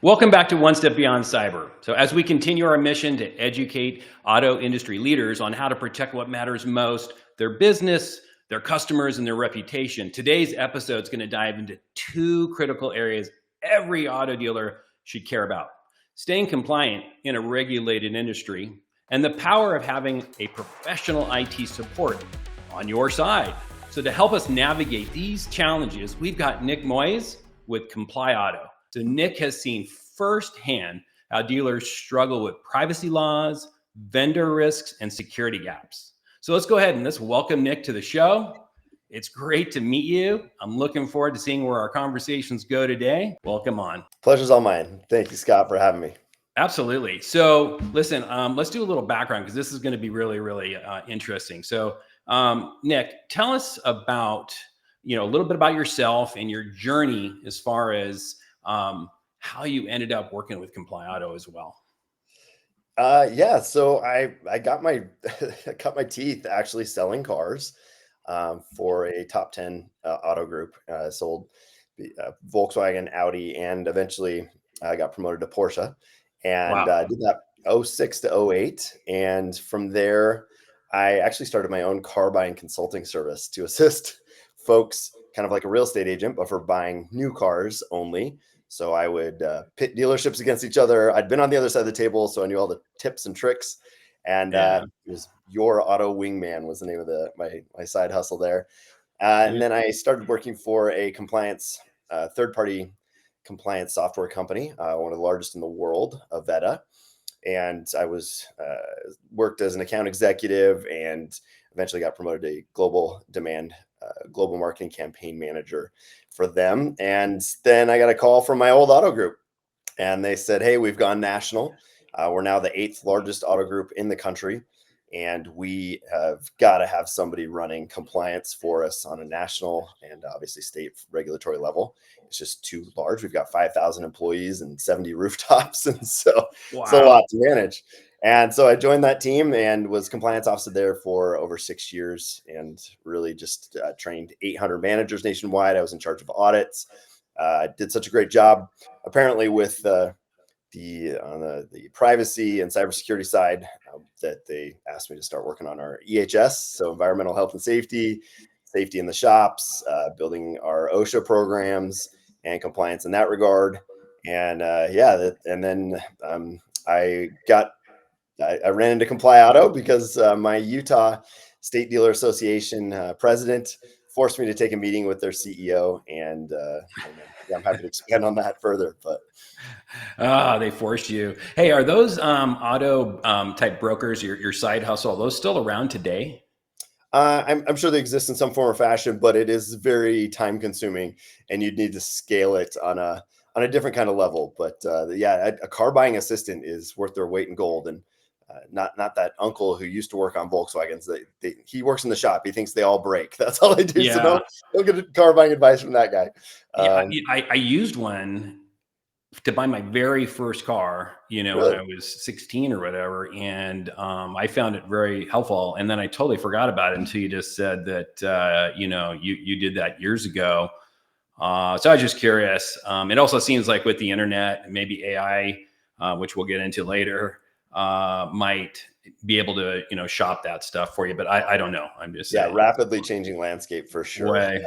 Welcome back to One Step Beyond Cyber. So as we continue our mission to educate auto industry leaders on how to protect what matters most, their business, their customers, and their reputation, today's episode is going to dive into two critical areas every auto dealer should care about: staying compliant in a regulated industry and the power of having a professional IT support on your side. So to help us navigate these challenges, we've got Nick Moyes with ComplyAuto. So Nick has seen firsthand how dealers struggle with privacy laws, vendor risks, and security gaps. So let's go ahead and let's welcome Nick to the show. It's great to meet you. I'm looking forward to seeing where our conversations go today. Welcome on. Pleasure's all mine. Thank you, Scott, for having me. Absolutely. So listen, let's do a little background because this is going to be really interesting. So Nick, tell us about, a little bit about yourself and your journey as far as how you ended up working with ComplyAuto as well. So I got my cut my teeth actually selling cars for a top 10 auto group. Sold Volkswagen, Audi, and eventually I got promoted to Porsche, and Wow. did that 06 to 08. And from there, I actually started my own car buying consulting service to assist folks, kind of like a real estate agent, but for buying new cars only. So I would pit dealerships against each other. I'd been on the other side of the table, so I knew all the tips and tricks. And Yeah. it was Your Auto Wingman was the name of my side hustle there. Yeah. And then I started working for a third party compliance software company, one of the largest in the world, Avetta. And I was worked as an account executive and eventually got promoted to global marketing campaign manager for them. And then I got a call from my old auto group, and they said, "Hey, we've gone national. We're now the 8th largest auto group in the country, and we have got to have somebody running compliance for us on a national and obviously state regulatory level. It's just too large. We've got 5,000 employees and 70 rooftops, and so it's a Wow. lot to manage." And so I joined that team and was compliance officer there for over 6 years, and really just trained 800 managers nationwide. I was in charge of audits. Did such a great job, apparently, with the privacy and cybersecurity side, that they asked me to start working on our EHS, so environmental health and safety in the shops, building our OSHA programs and compliance in that regard. And and then I ran into ComplyAuto because my Utah State Dealer Association president forced me to take a meeting with their CEO, and I'm happy to expand on that further. But They forced you. Hey, are those auto type brokers, your side hustle, are those still around today? I'm sure they exist in some form or fashion, but it is very time consuming, and you'd need to scale it on a different kind of level. But a car buying assistant is worth their weight in gold. And not that uncle who used to work on Volkswagens. He works in the shop. He thinks they all break. That's all they do. So Yeah. don't get car buying advice from that guy. Yeah. I used one to buy my very first car, when Really? I was 16 or whatever. And I found it very helpful. And then I totally forgot about it until you just said that, you did that years ago. So I was just curious. It also seems like with the internet, maybe AI, which we'll get into later, might be able to, shop that stuff for you. But I don't know. I'm just Yeah, saying. rapidly changing landscape for sure. Way.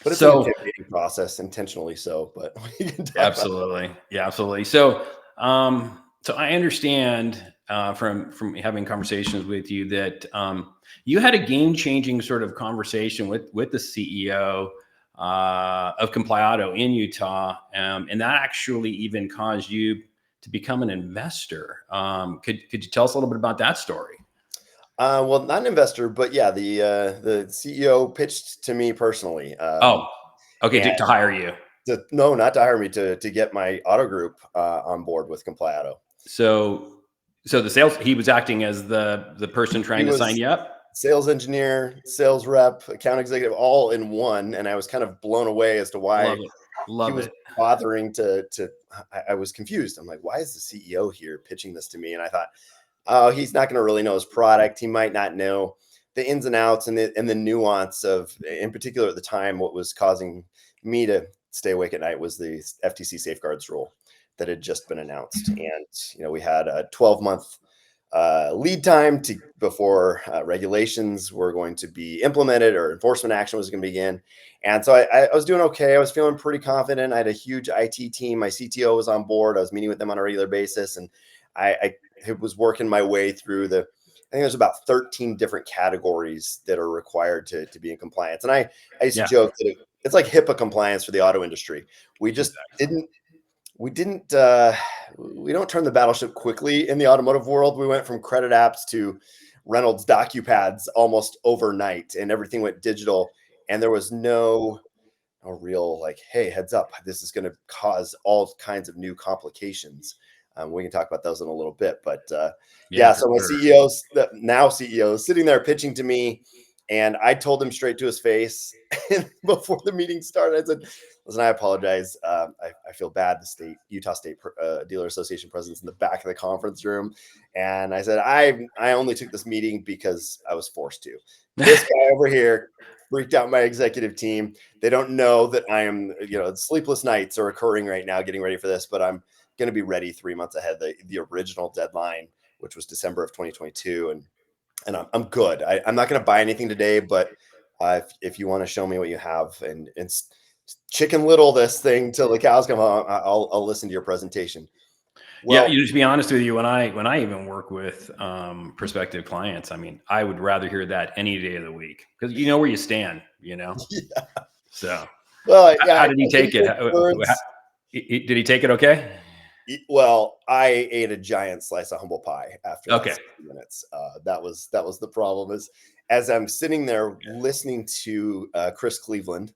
But it's an So intimidating process, intentionally so. But we can talk about that. absolutely. Yeah, absolutely. So I understand from having conversations with you that you had a game-changing sort of conversation with the CEO of ComplyAuto in Utah, and that actually even caused you to become an investor. Could you tell us a little bit about that story? Well, not an investor, but yeah, the CEO pitched to me personally, Oh, okay, and to hire you. no, not to hire me, to get my auto group on board with ComplyAuto. So the sales, he was acting as the person He trying to sign was you up. sales engineer, sales rep, account executive, all in one, and I was kind of blown away as to why Love it. he Love was it. bothering to. I was confused. I'm like, why is the CEO here pitching this to me? And I thought, oh, he's not going to really know his product. He might not know the ins and outs and the nuance of, in particular at the time, what was causing me to stay awake at night was the FTC safeguards rule. that had just been announced. And we had a 12-month lead time before regulations were going to be implemented or enforcement action was going to begin. And so I was doing okay. I was feeling pretty confident. I had a huge IT team. My CTO was on board. I was meeting with them on a regular basis, and I was working my way through I think there's about 13 different categories that are required to be in compliance. And I used to joke that it's like HIPAA compliance for the auto industry. We just we don't turn the battleship quickly in the automotive world. We went from credit apps to Reynolds DocuPads almost overnight, and everything went digital. And there was no real like, hey, heads up, this is going to cause all kinds of new complications. We can talk about those in a little bit, but so my CEO is sitting there pitching to me, and I told him straight to his face before the meeting started. I said, listen, I apologize. I feel bad. The Utah State Dealer Association president's in the back of the conference room. And I said, I only took this meeting because I was forced to. This guy over here freaked out my executive team. They don't know that I am, sleepless nights are occurring right now getting ready for this, but I'm going to be ready 3 months ahead, the original deadline, which was December of 2022. And I'm good. I'm not going to buy anything today, but if you want to show me what you have and chicken little this thing till the cows come home, I'll listen to your presentation. Well, you just be honest with you. When I even work with prospective clients, I mean, I would rather hear that any day of the week because you know where you stand. Yeah. So, how did he take it? Did he take it okay? Well, I ate a giant slice of humble pie after 6 minutes. That was the problem. As I'm sitting there listening to Chris Cleveland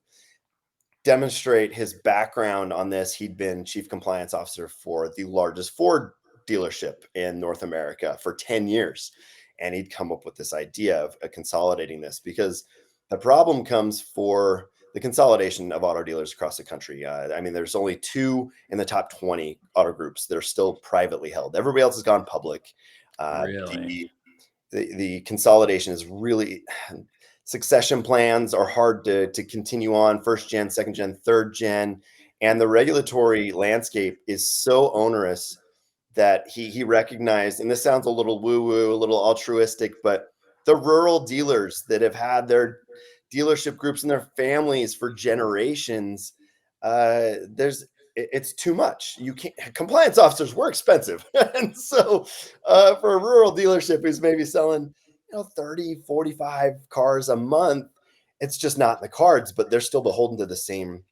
demonstrate his background on this. He'd been chief compliance officer for the largest Ford dealership in North America for 10 years. And he'd come up with this idea of consolidating this, because the problem comes for the consolidation of auto dealers across the country. I mean, there's only 2 in the top 20 auto groups that are still privately held. Everybody else has gone public. Really? The consolidation is really, succession plans are hard to continue on, first gen, second gen, third gen. And the regulatory landscape is so onerous that he recognized, and this sounds a little woo-woo, a little altruistic, but the rural dealers that have had their dealership groups and their families for generations, it's too much. You can't. Compliance officers were expensive. And so for a rural dealership who's maybe selling 30, 45 cars a month, it's just not in the cards, but they're still beholden to the same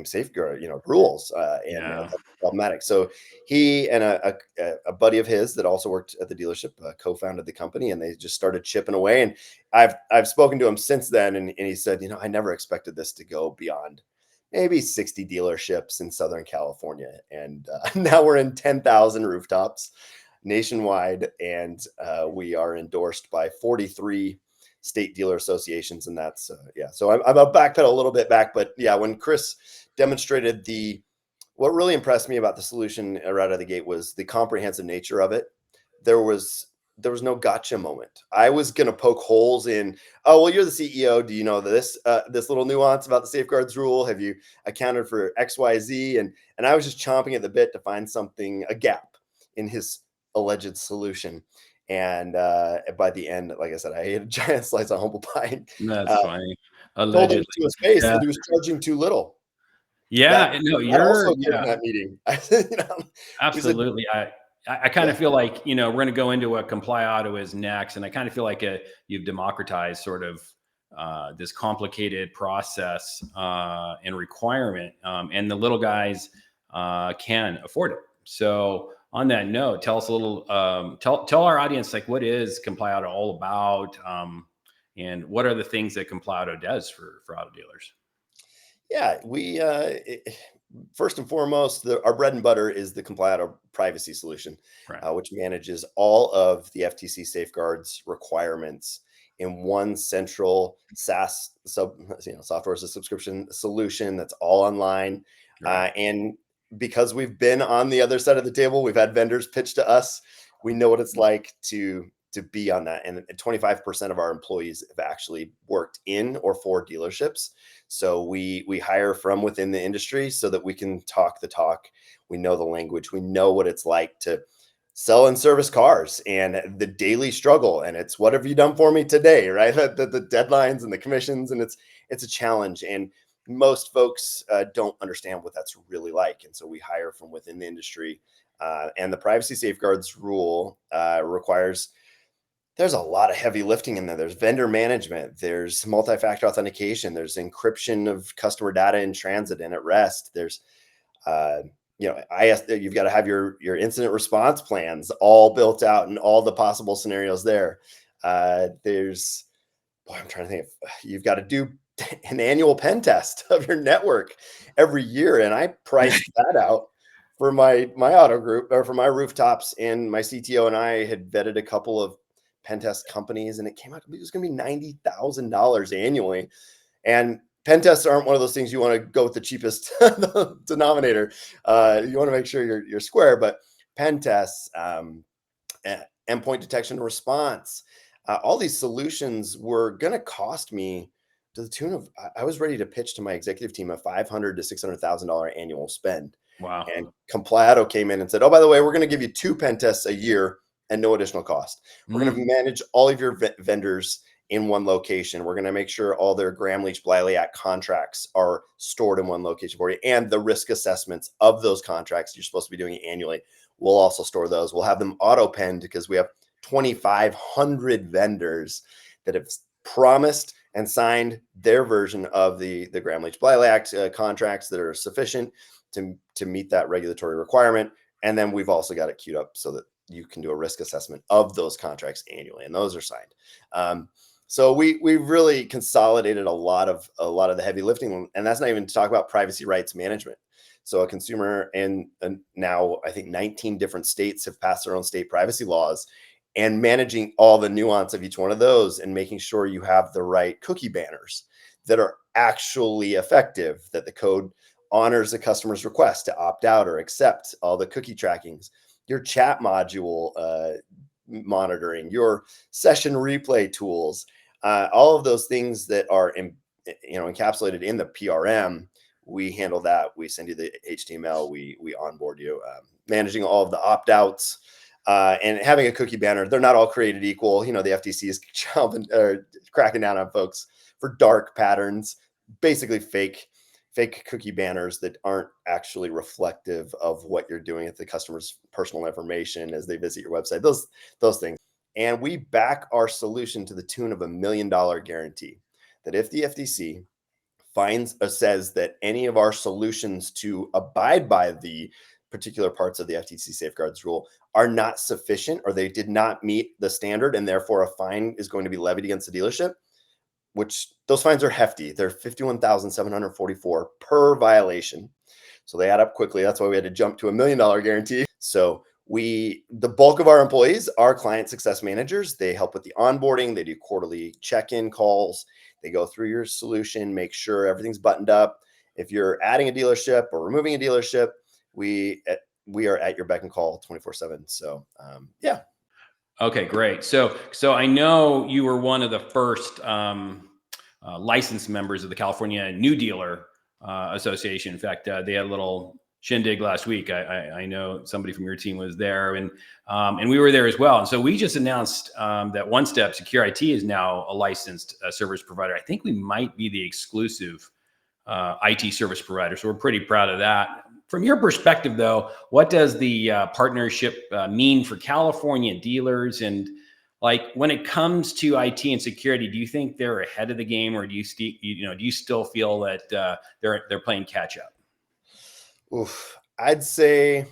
safeguard, rules, and that's problematic. So he and a buddy of his that also worked at the dealership co-founded the company, and they just started chipping away. And I've spoken to him since then, and he said, I never expected this to go beyond maybe 60 dealerships in Southern California, and now we're in 10,000 rooftops nationwide, and we are endorsed by 43 state dealer associations, and that's so I'm about backpedal a little bit back, but when Chris demonstrated what really impressed me about the solution right out of the gate was the comprehensive nature of it. There was no gotcha moment. I was going to poke holes in, oh, well, you're the CEO. Do you know this little nuance about the safeguards rule? Have you accounted for XYZ? And I was just chomping at the bit to find a gap in his alleged solution. And by the end, like I said, I ate a giant slice of humble pie. That's funny. Told him to his face that he was charging too little. Yeah, you're in that meeting. Absolutely. I kind of feel like, we're going to go into what ComplyAuto is next. And I kind of feel like you've democratized sort of this complicated process and requirement, and the little guys can afford it. So on that note, tell us a little, tell our audience, like, what is ComplyAuto all about? And what are the things that ComplyAuto does for auto dealers? Yeah, we first and foremost, our bread and butter is the ComplyAuto privacy solution, which manages all of the FTC safeguards requirements in one central SaaS software as a subscription solution that's all online. And because we've been on the other side of the table, we've had vendors pitch to us. We know what it's like to be on that. And 25% of our employees have actually worked in or for dealerships. So we hire from within the industry so that we can talk the talk. We know the language. We know what it's like to sell and service cars and the daily struggle. And it's, what have you done for me today? Right. The deadlines and the commissions, and it's a challenge. And most folks don't understand what that's really like. And so we hire from within the industry. And the privacy safeguards rule requires, there's a lot of heavy lifting in there. There's vendor management, there's multi-factor authentication, there's encryption of customer data in transit and at rest. There's, you've got to have your incident response plans all built out and all the possible scenarios there. I'm trying to think. You've got to do an annual pen test of your network every year, and I priced that out for my auto group, or for my rooftops, and my CTO and I had vetted a couple of pen test companies, and it came out, it was going to be $90,000 annually. And pen tests aren't one of those things you want to go with the cheapest denominator. You want to make sure you're square, but pen tests, endpoint detection and response, all these solutions were going to cost me to the tune of, I was ready to pitch to my executive team a $500,000 to $600,000 annual spend. Wow. And ComplyAuto came in and said, oh, by the way, we're going to give you 2 pen tests a year and no additional cost. We're going to manage all of your vendors in one location. We're going to make sure all their Gramm-Leach Bliley contracts are stored in one location for you. And the risk assessments of those contracts you're supposed to be doing annually, we'll also store those. We'll have them auto-penned because we have 2,500 vendors that have promised and signed their version of the Gramm-Leach Bliley contracts that are sufficient to meet that regulatory requirement. And then we've also got it queued up so that you can do a risk assessment of those contracts annually, and those are signed. So we've really consolidated a lot of the heavy lifting, and that's not even to talk about privacy rights management. So a consumer, and now I think 19 different states have passed their own state privacy laws, and managing all the nuance of each one of those and making sure you have the right cookie banners that are actually effective, that the code honors the customer's request to opt out or accept all the cookie trackings, your chat module monitoring, your session replay tools, all of those things that are encapsulated in the PRM. We handle that. We send you the HTML. We onboard you, managing all of the opt-outs, and having a cookie banner. They're not all created equal. The FTC is cracking down on folks for dark patterns, basically fake cookie banners that aren't actually reflective of what you're doing with the customer's personal information as they visit your website, those things. And we back our solution to the tune of $1 million guarantee that if the FTC finds or says that any of our solutions to abide by the particular parts of the FTC safeguards rule are not sufficient, or they did not meet the standard, and therefore a fine is going to be levied against the dealership, which those fines are hefty. They're $51,744 per violation. So they add up quickly. That's why we had to jump to $1 million guarantee. So the bulk of our employees are client success managers. They help with the onboarding. They do quarterly check-in calls. They go through your solution, make sure everything's buttoned up. If you're adding a dealership or removing a dealership, we are at your beck and call 24/7. So yeah. Okay, great. So I know you were one of the first licensed members of the California New Dealer Association. In fact, they had a little shindig last week. I know somebody from your team was there, and we were there as well. And so we just announced that One Step Secure IT is now a licensed service provider. I think we might be the exclusive IT service provider. So we're pretty proud of that. From your perspective, though, what does the partnership mean for California dealers? And like when it comes to IT and security, do you think they're ahead of the game, or do you still feel that they're playing catch up? Oof. I'd say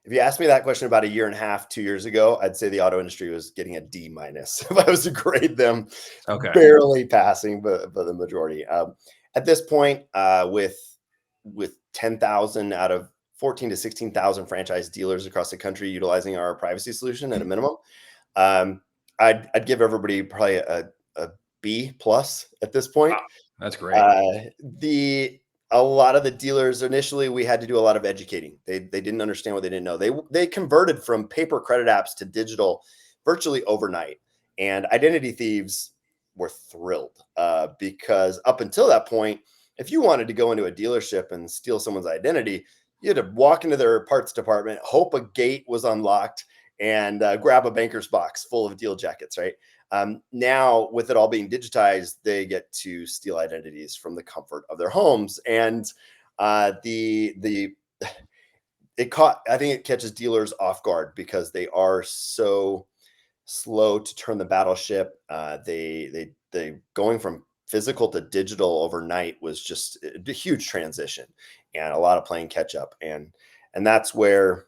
if you asked me that question about 1.5 years ago, I'd say the auto industry was getting a D-. If I was to grade them, Okay. barely passing, but the majority. At this point, with 10,000 out of 14 to 16,000 franchise dealers across the country utilizing our privacy solution at a minimum, I'd give everybody probably a B+ at this point. Wow, that's great. A lot of the dealers, initially, we had to do a lot of educating. They didn't understand what they didn't know. They converted from paper credit apps to digital virtually overnight. And identity thieves were thrilled because up until that point, if you wanted to go into a dealership and steal someone's identity, you had to walk into their parts department, hope a gate was unlocked, and grab a banker's box full of deal jackets, right? Now, with it all being digitized, they get to steal identities from the comfort of their homes. And I think it catches dealers off guard because they are so slow to turn the battleship. They going from physical to digital overnight was just a huge transition and a lot of playing catch up. And that's where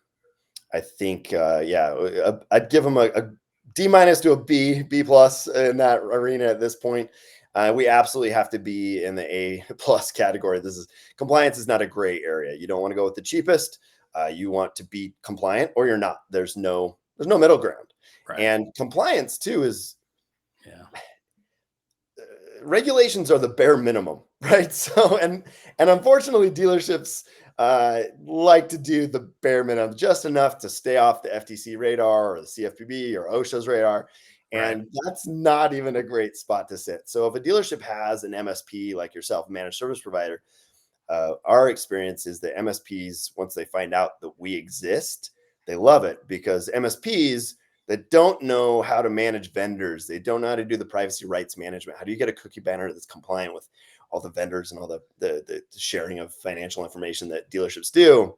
I think, I'd give them a D- to a B plus in that arena at this point. We absolutely have to be in the A+ category. Compliance is not a gray area. You don't want to go with the cheapest. You want to be compliant or you're not. There's no middle ground. Right. And compliance too is, Yeah. Regulations are the bare minimum, right? So, and unfortunately, dealerships like to do the bare minimum, just enough to stay off the FTC radar or the CFPB or OSHA's radar. And Right. that's not even a great spot to sit. So if a dealership has an MSP like yourself, managed service provider, our experience is that MSPs, once they find out that we exist, they love it because MSPs that don't know how to manage vendors, they don't know how to do the privacy rights management. How do you get a cookie banner that's compliant with all the vendors and all the sharing of financial information that dealerships do?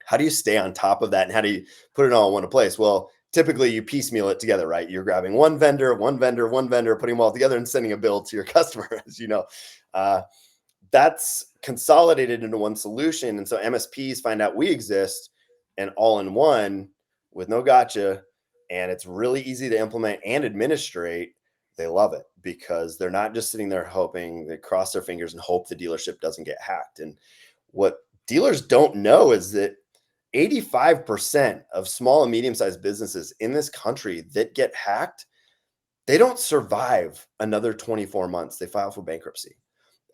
How do you stay on top of that? And how do you put it all in one place? Well, typically you piecemeal it together, right? You're grabbing one vendor, putting them all together and sending a bill to your customer, as you know. That's consolidated into one solution. And so MSPs find out we exist and all in one with no gotcha. And it's really easy to implement and administrate. They love it because they're not just sitting there hoping, they cross their fingers and hope the dealership doesn't get hacked. And what dealers don't know is that 85% of small and medium-sized businesses in this country that get hacked, they don't survive another 24 months. They file for bankruptcy.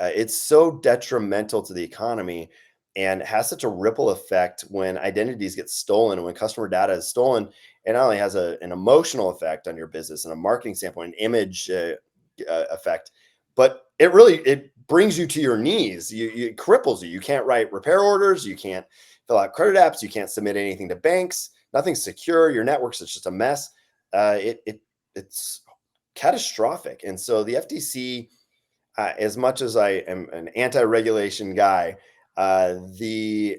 It's so detrimental to the economy and has such a ripple effect when identities get stolen and when customer data is stolen. It not only has an emotional effect on your business and a marketing standpoint, an image effect, but it brings you to your knees. It cripples you. You can't write repair orders. You can't fill out credit apps. You can't submit anything to banks. Nothing's secure. Your network's just a mess. It's catastrophic. And so the FTC, as much as I am an anti-regulation guy, the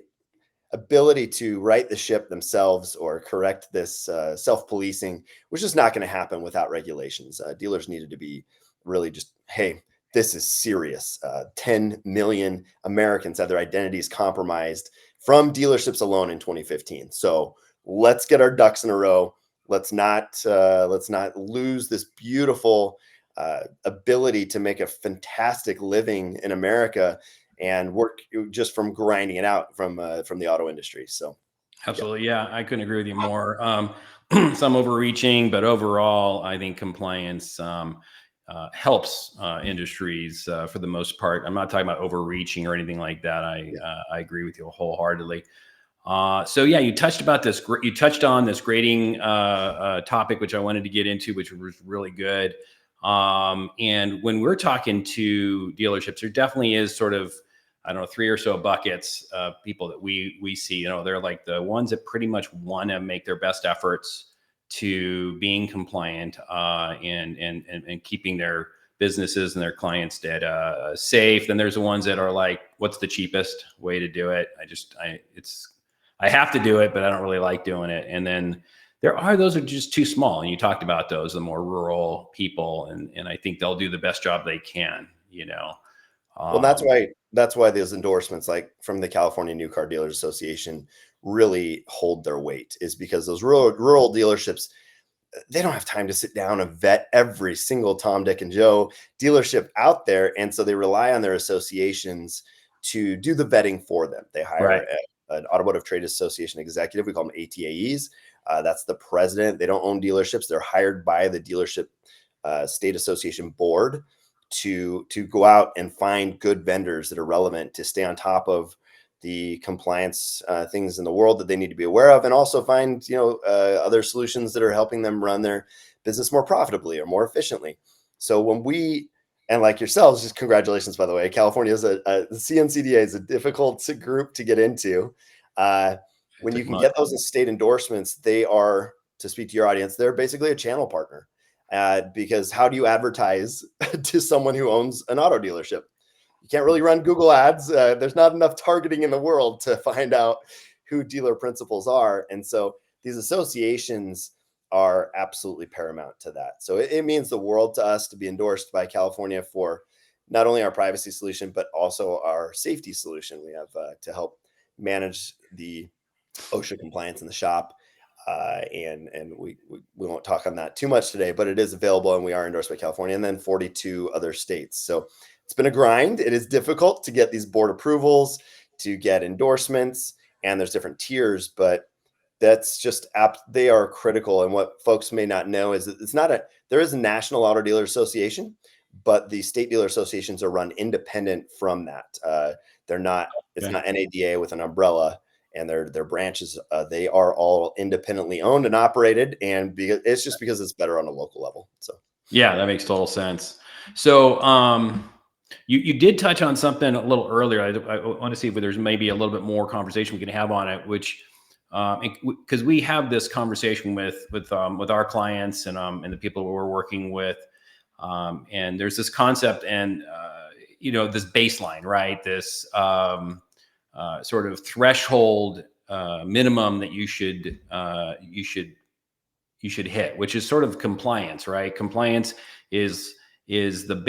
ability to right the ship themselves or correct this self-policing was just not going to happen without regulations. Dealers needed to be really just, hey, this is serious. 10 million Americans had their identities compromised from dealerships alone in 2015. So let's get our ducks in a row. Let's not lose this beautiful ability to make a fantastic living in America and work just from grinding it out from the auto industry. So, Absolutely. Yeah, I couldn't agree with you more. Some overreaching, but overall, I think compliance helps industries for the most part. I'm not talking about overreaching or anything like that. I agree with you wholeheartedly. So yeah, you touched on this grading topic, which I wanted to get into, which was really good. And when we're talking to dealerships, there definitely is sort of, I don't know, 3 or so buckets of people that we see. You know, they're like the ones that pretty much want to make their best efforts to being compliant and keeping their businesses and their clients' data safe. Then there's the ones that are like, what's the cheapest way to do it? I have to do it, but I don't really like doing it. And then those are just too small. And you talked about those, the more rural people. And I think they'll do the best job they can, you know. well, that's why those endorsements, like from the California New Car Dealers Association, really hold their weight, is because those rural dealerships, they don't have time to sit down and vet every single Tom, Dick, and Joe dealership out there. And so they rely on their associations to do the vetting for them. They hire an Automotive Trade Association executive. We call them ATAEs. That's the president. They don't own dealerships. They're hired by the dealership state association board to go out and find good vendors that are relevant, to stay on top of the compliance things in the world that they need to be aware of, and also find other solutions that are helping them run their business more profitably or more efficiently. So when we, and like yourselves, just congratulations, by the way, California is the CNCDA is a difficult group to get into. When you can get those state endorsements, they are, to speak to your audience, they're basically a channel partner. Because how do you advertise to someone who owns an auto dealership? You can't really run Google ads. There's not enough targeting in the world to find out who dealer principals are. And so these associations are absolutely paramount to that. So it means the world to us to be endorsed by California for not only our privacy solution, but also our safety solution. We have to help manage the OSHA compliance in the shop. And we won't talk on that too much today, but it is available and we are endorsed by California and then 42 other states. So it's been a grind. It is difficult to get these board approvals, to get endorsements, and there's different tiers, but that's just they are critical. And what folks may not know is that there is a National Auto Dealer Association, but the state dealer associations are run independent from that. It's not NADA with an umbrella. And their branches, they are all independently owned and operated, and because it's better on a local level. So yeah, that makes total sense. So you did touch on something a little earlier. I want to see if there's maybe a little bit more conversation we can have on it, which because we have this conversation with our clients and the people we're working with, and there's this concept and this baseline, right? This sort of threshold minimum that you should hit, which is sort of compliance, right? Compliance is the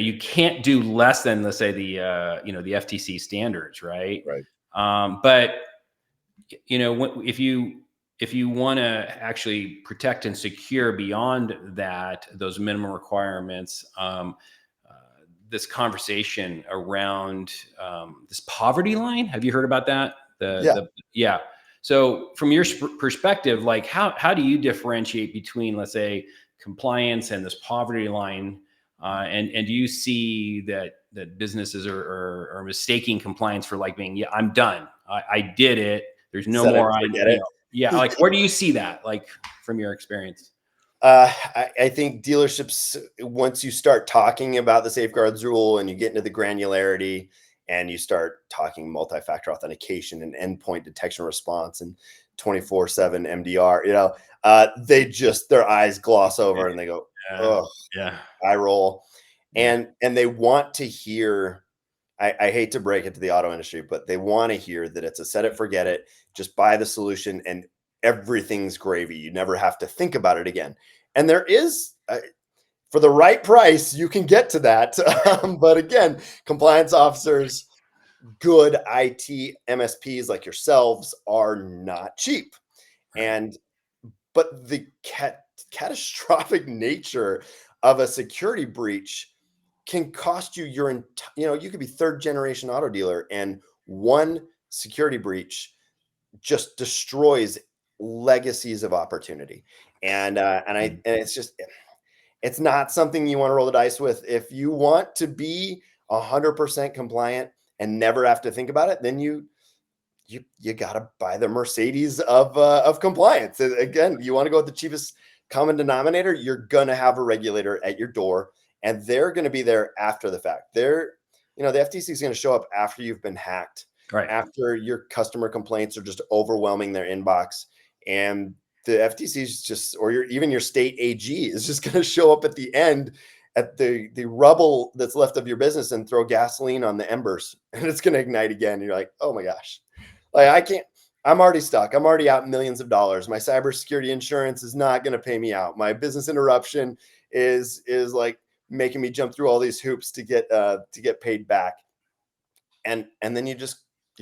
you can't do less than, let's say, the FTC standards, right? Right. But if you want to actually protect and secure beyond those minimum requirements, this conversation around this poverty line. Have you heard about that? Yeah. So from your perspective, like how do you differentiate between, let's say, compliance and this poverty line? And do you see that businesses are mistaking compliance for like being, I'm done. I did it. There's no more. Yeah. Like, where do you see that? Like from your experience? I think dealerships, once you start talking about the safeguards rule and you get into the granularity and you start talking multi-factor authentication and endpoint detection response and 24/7 MDR, their eyes gloss over and they go, oh, yeah, eye roll. And they want to hear, I hate to break it to the auto industry, but they want to hear that it's a set it, forget it, just buy the solution and everything's gravy. You never have to think about it again. And there is, for the right price, you can get to that. But again, compliance officers, good IT MSPs like yourselves are not cheap. But the catastrophic nature of a security breach can cost you you could be third generation auto dealer and one security breach just destroys legacies of opportunity. And it's not something you want to roll the dice with. If you want to be 100% compliant and never have to think about it, then you got to buy the Mercedes of compliance. And again, you want to go with the cheapest common denominator, you're going to have a regulator at your door and they're going to be there after the fact. The FTC is going to show up after you've been hacked. Right. After your customer complaints are just overwhelming their inbox, and the FTC is even your state AG is just going to show up at the end at the rubble that's left of your business and throw gasoline on the embers, and it's going to ignite again. And you're like, oh my gosh, like I'm already stuck. I'm already out millions of dollars. My cybersecurity insurance is not going to pay me out. My business interruption is like making me jump through all these hoops to get paid back. And then you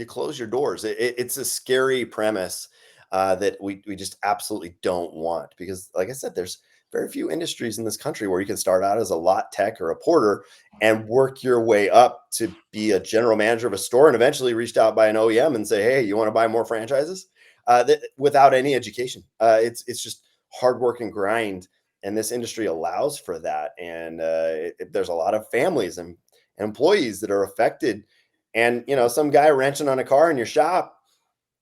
close your doors. It's a scary premise that we just absolutely don't want, because like I said, there's very few industries in this country where you can start out as a lot tech or a porter and work your way up to be a general manager of a store and eventually reached out by an OEM and say, hey, you want to buy more franchises? Without any education. It's just hard work and grind. And this industry allows for that. And there's a lot of families and employees that are affected And, some guy wrenching on a car in your shop,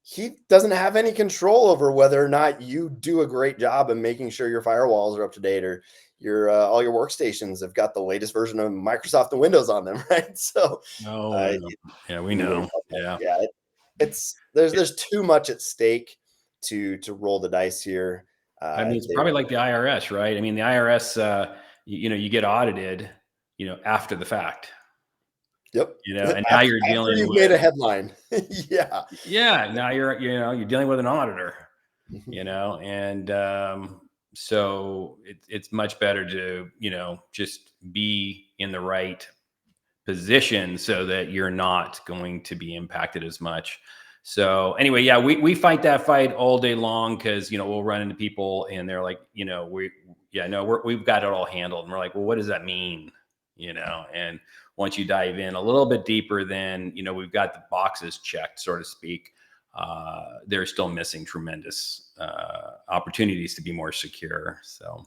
he doesn't have any control over whether or not you do a great job of making sure your firewalls are up to date, or your all your workstations have got the latest version of Microsoft and Windows on them, right? So, Oh, uh, yeah, we you know. Yeah. yeah, it's there's too much at stake to roll the dice here. I mean, it's There, probably like the IRS, right? I mean, the IRS, you get audited, after the fact, yep. and now After you're after dealing you've made with, a headline, yeah. yeah, now you're dealing with an auditor, Mhm. and so it's much better to, just be in the right position so that you're not going to be impacted as much. So anyway, yeah, we fight that fight all day long, because we'll run into people and they're like, we've got it all handled, and we're like, well, what does that mean? And once you dive in a little bit deeper, then we've got the boxes checked, so to speak. They're still missing tremendous opportunities to be more secure. So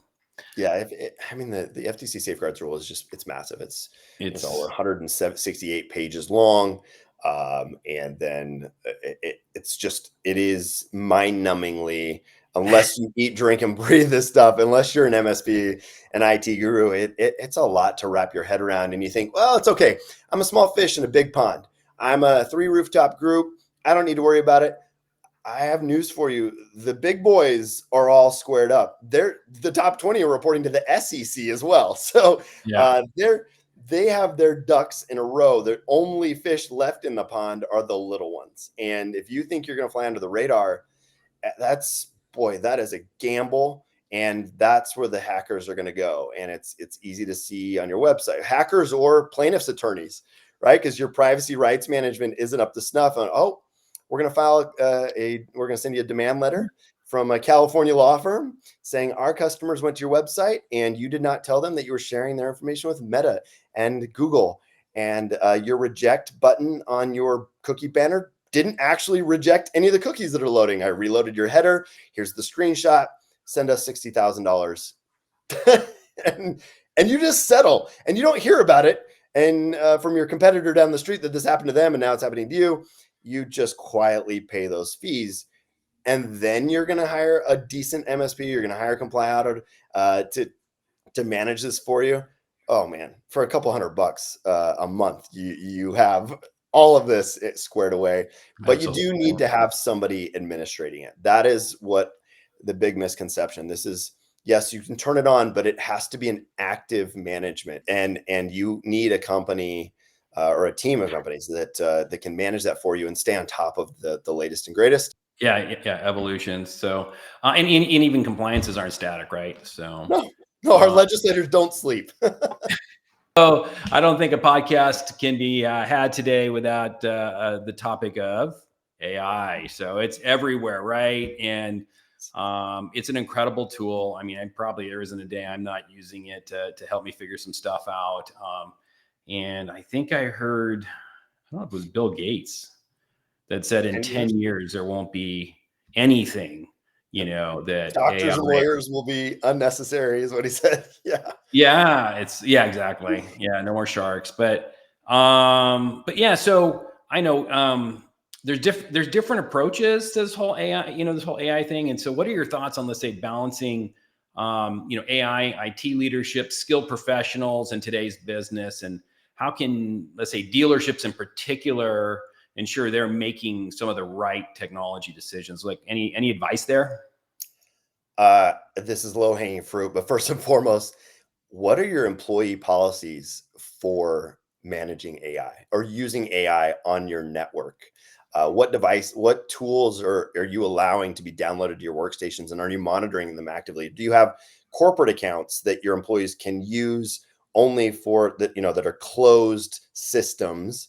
Yeah, I mean, the FTC safeguards rule is it's massive. It's over it's 168 pages long, and then it is mind-numbingly, unless you eat, drink, and breathe this stuff, unless you're an MSP, an IT guru, it's a lot to wrap your head around. And you think, well, it's okay. I'm a small fish in a big pond. I'm a 3 rooftop group. I don't need to worry about it. I have news for you. The big boys are all squared up. The top 20 are reporting to the SEC as well. So yeah. they have their ducks in a row. The only fish left in the pond are the little ones. And if you think you're going to fly under the radar, that is a gamble. And that's where the hackers are going to go. And it's easy to see on your website. Hackers or plaintiffs' attorneys, right? Because your privacy rights management isn't up to snuff. And we're going to we're going to send you a demand letter from a California law firm saying our customers went to your website and you did not tell them that you were sharing their information with Meta and Google, and your reject button on your cookie banner didn't actually reject any of the cookies that are loading. I reloaded your header. Here's the screenshot. Send us $60,000. and you just settle, and you don't hear about it. And from your competitor down the street that this happened to them, and now it's happening to you. You just quietly pay those fees, and then you're going to hire a decent MSP. You're going to hire ComplyAuto to manage this for you. Oh man, for a couple $100 a month, you have all of this squared away. But you do Absolutely. need to have somebody administrating it. That is what the big misconception. This is, yes, you can turn it on, but it has to be an active management, and you need a company or a team of companies that can manage that for you and stay on top of the latest and greatest. Yeah, evolution. So, and even compliances aren't static, right? So, No, no, our uh, legislators don't sleep. so I don't think a podcast can be had today without the topic of AI. So it's everywhere, right? And it's an incredible tool. I mean, there isn't a day I'm not using it to help me figure some stuff out. And I think I heard, I don't know if it was Bill Gates that said in 10 10 years. years there won't be anything, that Doctors AI. and lawyers will be unnecessary, is what he said. Yeah. Yeah, exactly. Yeah, no more sharks. But yeah, so I know there's different approaches to this whole AI, this whole AI thing. And so what are your thoughts on, let's say, balancing AI, IT leadership, skilled professionals in today's business, and how can, let's say, dealerships in particular ensure they're making some of the right technology decisions? Like any advice there? This is low hanging fruit, but first and foremost, what are your employee policies for managing AI or using AI on your network? What tools are you allowing to be downloaded to your workstations, and are you monitoring them actively? Do you have corporate accounts that your employees can use only for that are closed systems?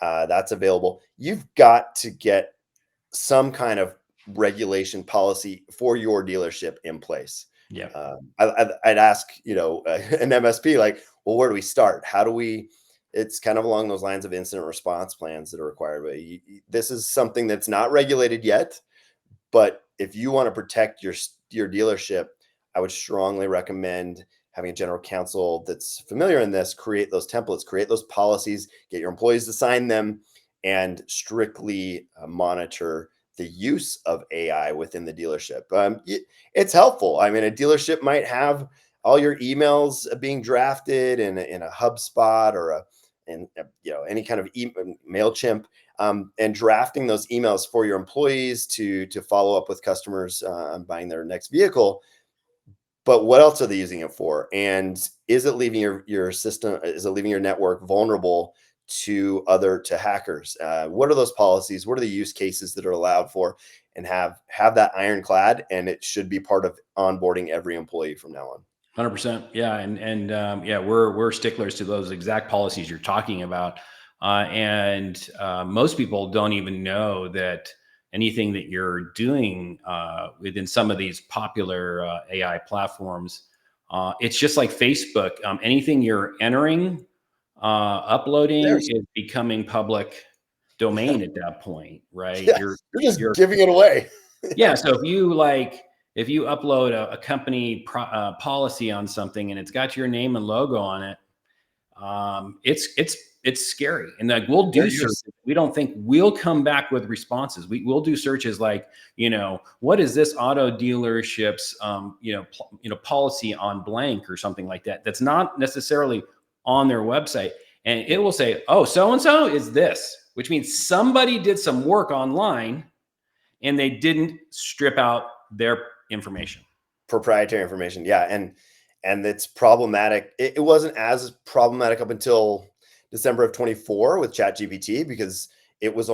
That's available. You've got to get some kind of regulation policy for your dealership in place. Yeah. I'd ask, an MSP, like, well, where do we start? How do we? It's kind of along those lines of incident response plans that are required. But this is something that's not regulated yet. But if you want to protect your dealership, I would strongly recommend having a general counsel that's familiar in this. Create those templates, create those policies, get your employees to sign them. and strictly monitor the use of AI within the dealership. It's helpful. I mean, a dealership might have all your emails being drafted in a HubSpot or any kind of MailChimp, and drafting those emails for your employees to follow up with customers on buying their next vehicle. But what else are they using it for? And is it leaving your system? Is it leaving your network vulnerable to hackers? What are those policies? What are the use cases that are allowed for? And have that ironclad, and it should be part of onboarding every employee from now on. 100%. Yeah. Yeah, we're sticklers to those exact policies you're talking about. Most people don't even know that anything that you're doing within some of these popular AI platforms, it's just like Facebook. Anything you're entering, uploading There's is becoming public domain at that point, right? Yeah, you're just giving it away. Yeah. So if you upload a company policy on something and it's got your name and logo on it, it's scary. And like we'll Fair do use. searches. We don't think we'll come back with responses. We'll do searches like, what is this auto dealership's policy on blank or something like that. That's not necessarily on their website. And it will say, oh, so and so is this, which means somebody did some work online and they didn't strip out their information. Proprietary information. Yeah. And it's problematic. It wasn't as problematic up until December of 24 with ChatGPT, because it was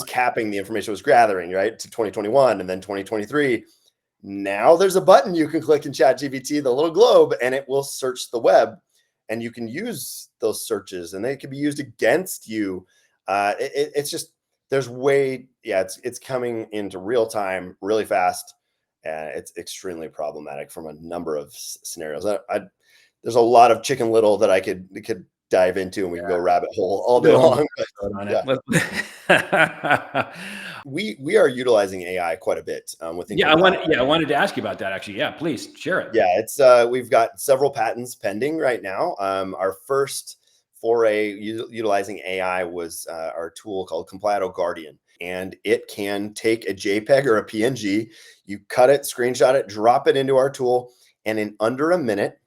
capping the information it was gathering, right, to 2021 and then 2023. Now there's a button you can click in ChatGPT, the little globe, and it will search the web, and you can use those searches, and they can be used against you. It's just it's coming into real time really fast, and it's extremely problematic from a number of scenarios. There's a lot of Chicken Little that I could dive into, and we can go rabbit hole all day long. Yeah. We are utilizing AI quite a bit within. I wanted to ask you about that actually. Yeah, please share it. Yeah, it's we've got several patents pending right now. Our first foray utilizing AI was our tool called ComplyAuto Guardian, and it can take a JPEG or a PNG, you cut it, screenshot it, drop it into our tool, and in under a minute,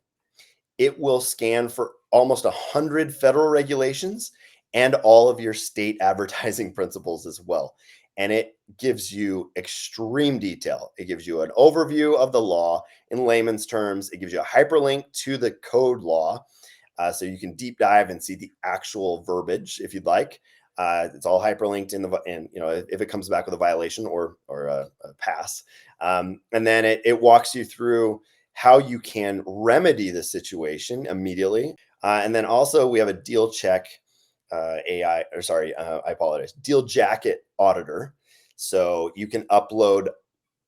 it will scan for almost 100 federal regulations and all of your state advertising principles as well. And it gives you extreme detail. It gives you an overview of the law in layman's terms. It gives you a hyperlink to the code law, so you can deep dive and see the actual verbiage if you'd like. It's all hyperlinked if it comes back with a violation or a pass. And then it walks you through how you can remedy the situation immediately. And then also we have a deal check I apologize, deal jacket auditor. So you can upload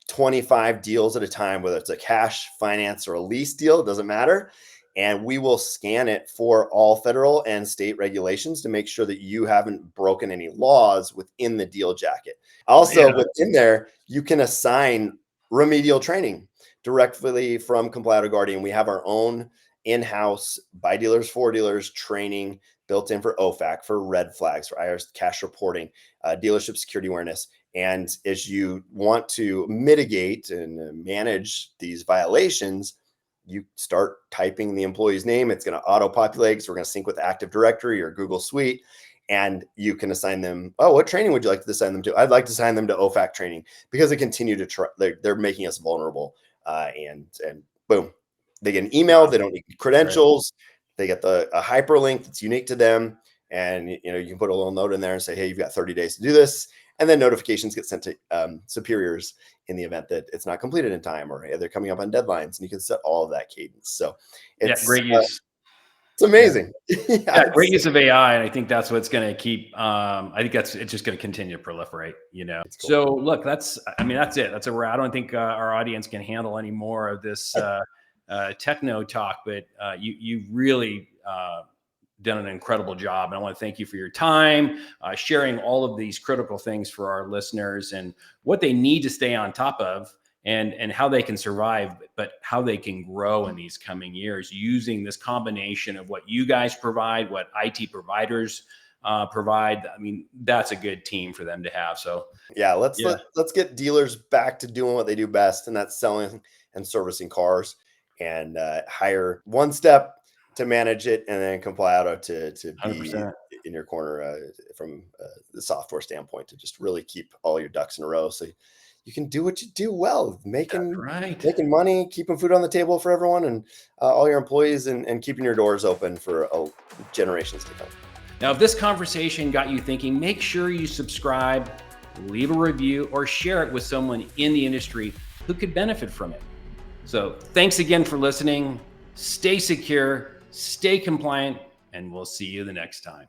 25 deals at a time, whether it's a cash, finance, or a lease deal, it doesn't matter. And we will scan it for all federal and state regulations to make sure that you haven't broken any laws within the deal jacket. Also, within there, you can assign remedial training directly from ComplyAuto Guardian. We have our own in-house by dealers for dealers training built in for OFAC, for red flags, for IRS cash reporting, dealership security awareness. And as you want to mitigate and manage these violations, you start typing the employee's name. It's going to auto-populate, because we're going to sync with Active Directory or Google Suite. And you can assign them, what training would you like to assign them to? I'd like to assign them to OFAC training, because they continue to try, they're making us vulnerable. And boom, they get an email. They don't need credentials. They get a hyperlink that's unique to them. And you can put a little note in there and say, hey, you've got 30 days to do this. And then notifications get sent to superiors in the event that it's not completed in time, or they're coming up on deadlines, and you can set all of that cadence. So it's great use. It's amazing. Great use of AI. And I think that's what's going to keep, it's just going to continue to proliferate, Cool. So look, that's it. That's where I don't think our audience can handle any more of this techno talk, but you really done an incredible job. And I want to thank you for your time, sharing all of these critical things for our listeners and what they need to stay on top of, and how they can survive, but how they can grow in these coming years using this combination of what you guys provide, what IT providers provide. I mean, that's a good team for them to have. So Yeah, let's get dealers back to doing what they do best, and that's selling and servicing cars, and hire One Step to manage it, and then ComplyAuto to be 100%. in your corner from the software standpoint, to just really keep all your ducks in a row, so you can do what you do well, That's right. making money, keeping food on the table for everyone and all your employees, and keeping your doors open for generations to come. Now, if this conversation got you thinking, make sure you subscribe, leave a review, or share it with someone in the industry who could benefit from it. So thanks again for listening. Stay secure, stay compliant, and we'll see you the next time.